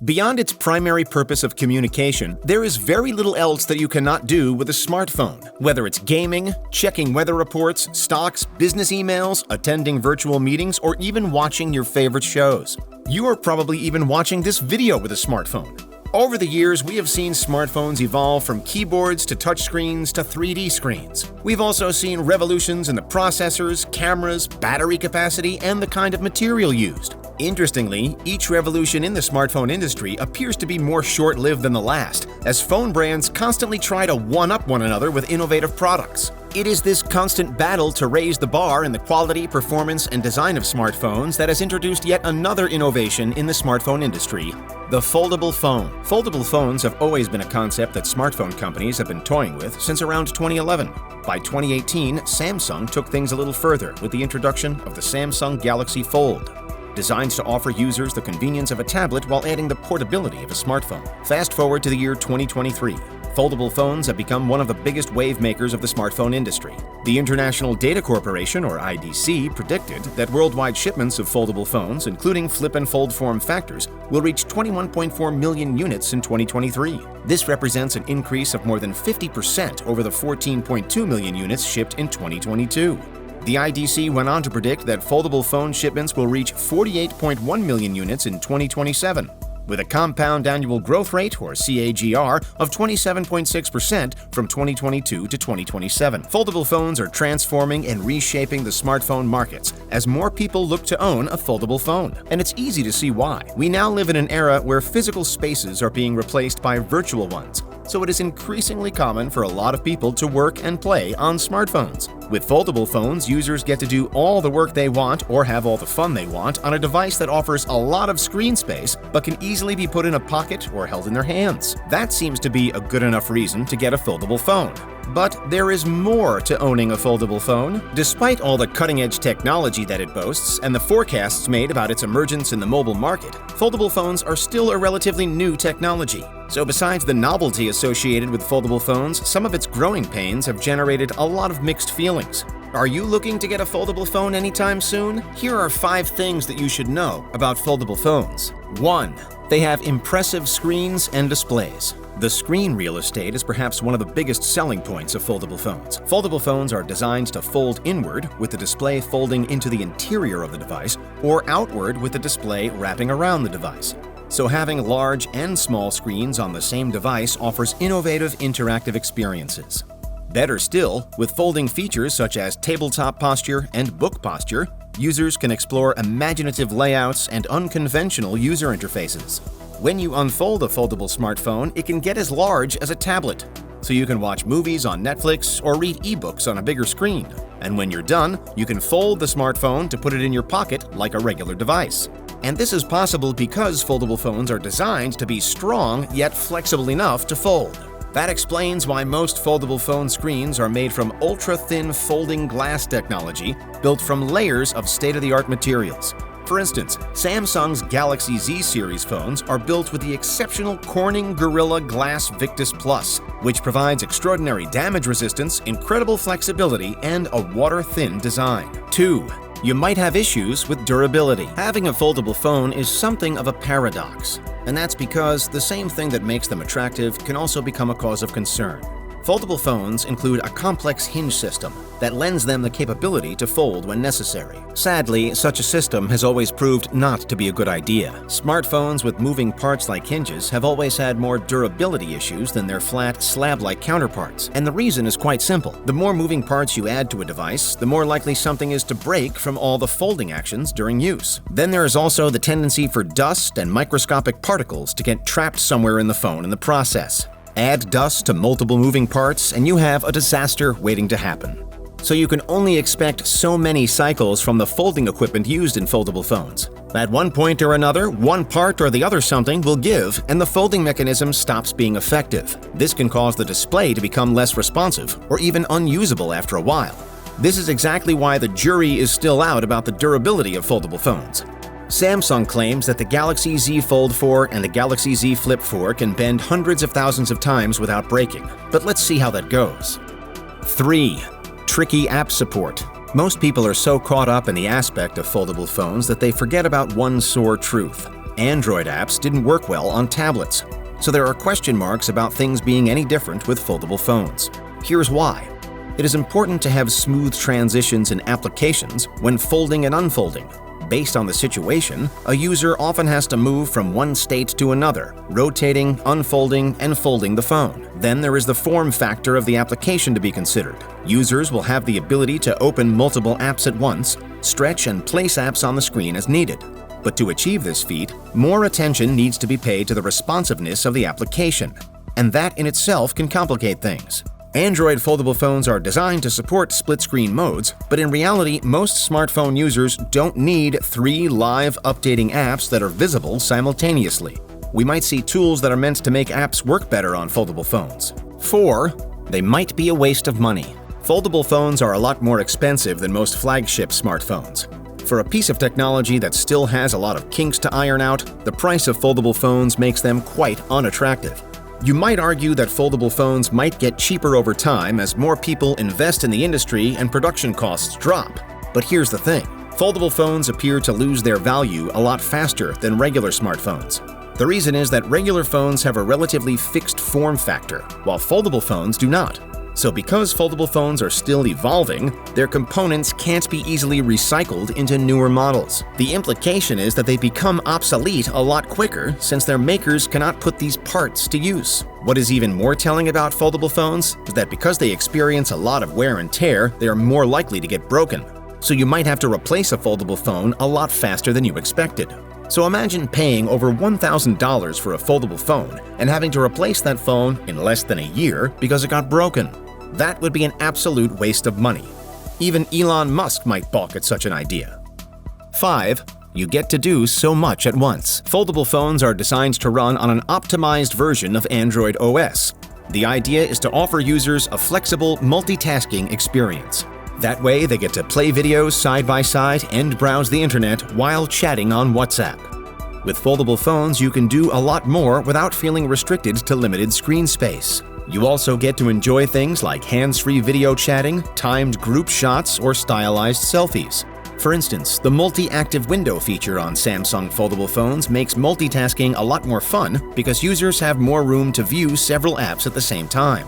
Beyond its primary purpose of communication, there is very little else that you cannot do with a smartphone. Whether it's gaming, checking weather reports, stocks, business emails, attending virtual meetings, or even watching your favorite shows. You are probably even watching this video with a smartphone. Over the years, we have seen smartphones evolve from keyboards to touchscreens to 3D screens. We've also seen revolutions in the processors, cameras, battery capacity, and the kind of material used. Interestingly, each revolution in the smartphone industry appears to be more short-lived than the last, as phone brands constantly try to one-up one another with innovative products. It is this constant battle to raise the bar in the quality, performance, and design of smartphones that has introduced yet another innovation in the smartphone industry: the foldable phone. Foldable phones have always been a concept that smartphone companies have been toying with since around 2011. By 2018, Samsung took things a little further with the introduction of the Samsung Galaxy Fold. Designed to offer users the convenience of a tablet while adding the portability of a smartphone. Fast forward to the year 2023. Foldable phones have become one of the biggest wave makers of the smartphone industry. The International Data Corporation, or IDC, predicted that worldwide shipments of foldable phones, including flip and fold form factors, will reach 21.4 million units in 2023. This represents an increase of more than 50% over the 14.2 million units shipped in 2022. The IDC went on to predict that foldable phone shipments will reach 48.1 million units in 2027, with a compound annual growth rate, or CAGR, of 27.6% from 2022 to 2027. Foldable phones are transforming and reshaping the smartphone markets as more people look to own a foldable phone. And it's easy to see why. We now live in an era where physical spaces are being replaced by virtual ones, so it is increasingly common for a lot of people to work and play on smartphones. With foldable phones, users get to do all the work they want or have all the fun they want on a device that offers a lot of screen space but can easily be put in a pocket or held in their hands. That seems to be a good enough reason to get a foldable phone. But there is more to owning a foldable phone. Despite all the cutting-edge technology that it boasts and the forecasts made about its emergence in the mobile market, foldable phones are still a relatively new technology. So besides the novelty associated with foldable phones, some of its growing pains have generated a lot of mixed feelings. Are you looking to get a foldable phone anytime soon? Here are 5 things that you should know about foldable phones. 1. They have impressive screens and displays. The screen real estate is perhaps one of the biggest selling points of foldable phones. Foldable phones are designed to fold inward, with the display folding into the interior of the device, or outward with the display wrapping around the device. So having large and small screens on the same device offers innovative interactive experiences. Better still, with folding features such as tabletop posture and book posture, users can explore imaginative layouts and unconventional user interfaces. When you unfold a foldable smartphone, it can get as large as a tablet, so you can watch movies on Netflix or read ebooks on a bigger screen. And when you're done, you can fold the smartphone to put it in your pocket like a regular device. And this is possible because foldable phones are designed to be strong yet flexible enough to fold. That explains why most foldable phone screens are made from ultra-thin folding glass technology built from layers of state-of-the-art materials. For instance, Samsung's Galaxy Z series phones are built with the exceptional Corning Gorilla Glass Victus Plus, which provides extraordinary damage resistance, incredible flexibility, and a water-thin design. 2. You might have issues with durability. Having a foldable phone is something of a paradox, and that's because the same thing that makes them attractive can also become a cause of concern. Foldable phones include a complex hinge system that lends them the capability to fold when necessary. Sadly, such a system has always proved not to be a good idea. Smartphones with moving parts like hinges have always had more durability issues than their flat, slab-like counterparts, and the reason is quite simple. The more moving parts you add to a device, the more likely something is to break from all the folding actions during use. Then there is also the tendency for dust and microscopic particles to get trapped somewhere in the phone in the process. Add dust to multiple moving parts and you have a disaster waiting to happen. So you can only expect so many cycles from the folding equipment used in foldable phones. At one point or another, one part or the other something will give and the folding mechanism stops being effective. This can cause the display to become less responsive or even unusable after a while. This is exactly why the jury is still out about the durability of foldable phones. Samsung claims that the Galaxy Z Fold 4 and the Galaxy Z Flip 4 can bend hundreds of thousands of times without breaking, but let's see how that goes. 3. Tricky app support. Most people are so caught up in the aspect of foldable phones that they forget about one sore truth. Android apps didn't work well on tablets, so there are question marks about things being any different with foldable phones. Here's why. It is important to have smooth transitions in applications when folding and unfolding. Based on the situation, a user often has to move from one state to another, rotating, unfolding, and folding the phone. Then there is the form factor of the application to be considered. Users will have the ability to open multiple apps at once, stretch and place apps on the screen as needed. But to achieve this feat, more attention needs to be paid to the responsiveness of the application, and that in itself can complicate things. Android foldable phones are designed to support split-screen modes, but in reality, most smartphone users don't need 3 live updating apps that are visible simultaneously. We might see tools that are meant to make apps work better on foldable phones. 4. They might be a waste of money. Foldable phones are a lot more expensive than most flagship smartphones. For a piece of technology that still has a lot of kinks to iron out, the price of foldable phones makes them quite unattractive. You might argue that foldable phones might get cheaper over time as more people invest in the industry and production costs drop. But here's the thing. Foldable phones appear to lose their value a lot faster than regular smartphones. The reason is that regular phones have a relatively fixed form factor, while foldable phones do not. So because foldable phones are still evolving, their components can't be easily recycled into newer models. The implication is that they become obsolete a lot quicker since their makers cannot put these parts to use. What is even more telling about foldable phones is that because they experience a lot of wear and tear, they are more likely to get broken. So you might have to replace a foldable phone a lot faster than you expected. So imagine paying over $1,000 for a foldable phone and having to replace that phone in less than a year because it got broken. That would be an absolute waste of money. Even Elon Musk might balk at such an idea. 5. You get to do so much at once. Foldable phones are designed to run on an optimized version of Android OS. The idea is to offer users a flexible multitasking experience. That way, they get to play videos side by side and browse the internet while chatting on WhatsApp. With foldable phones, you can do a lot more without feeling restricted to limited screen space. You also get to enjoy things like hands-free video chatting, timed group shots, or stylized selfies. For instance, the multi-active window feature on Samsung foldable phones makes multitasking a lot more fun because users have more room to view several apps at the same time.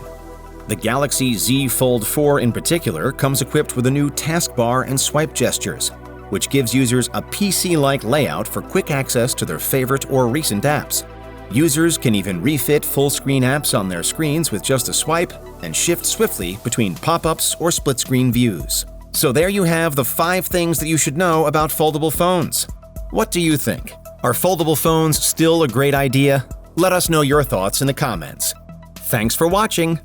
The Galaxy Z Fold 4 in particular comes equipped with a new taskbar and swipe gestures, which gives users a PC-like layout for quick access to their favorite or recent apps. Users can even refit full-screen apps on their screens with just a swipe and shift swiftly between pop-ups or split-screen views. So there you have the 5 things that you should know about foldable phones. What do you think? Are foldable phones still a great idea? Let us know your thoughts in the comments. Thanks for watching!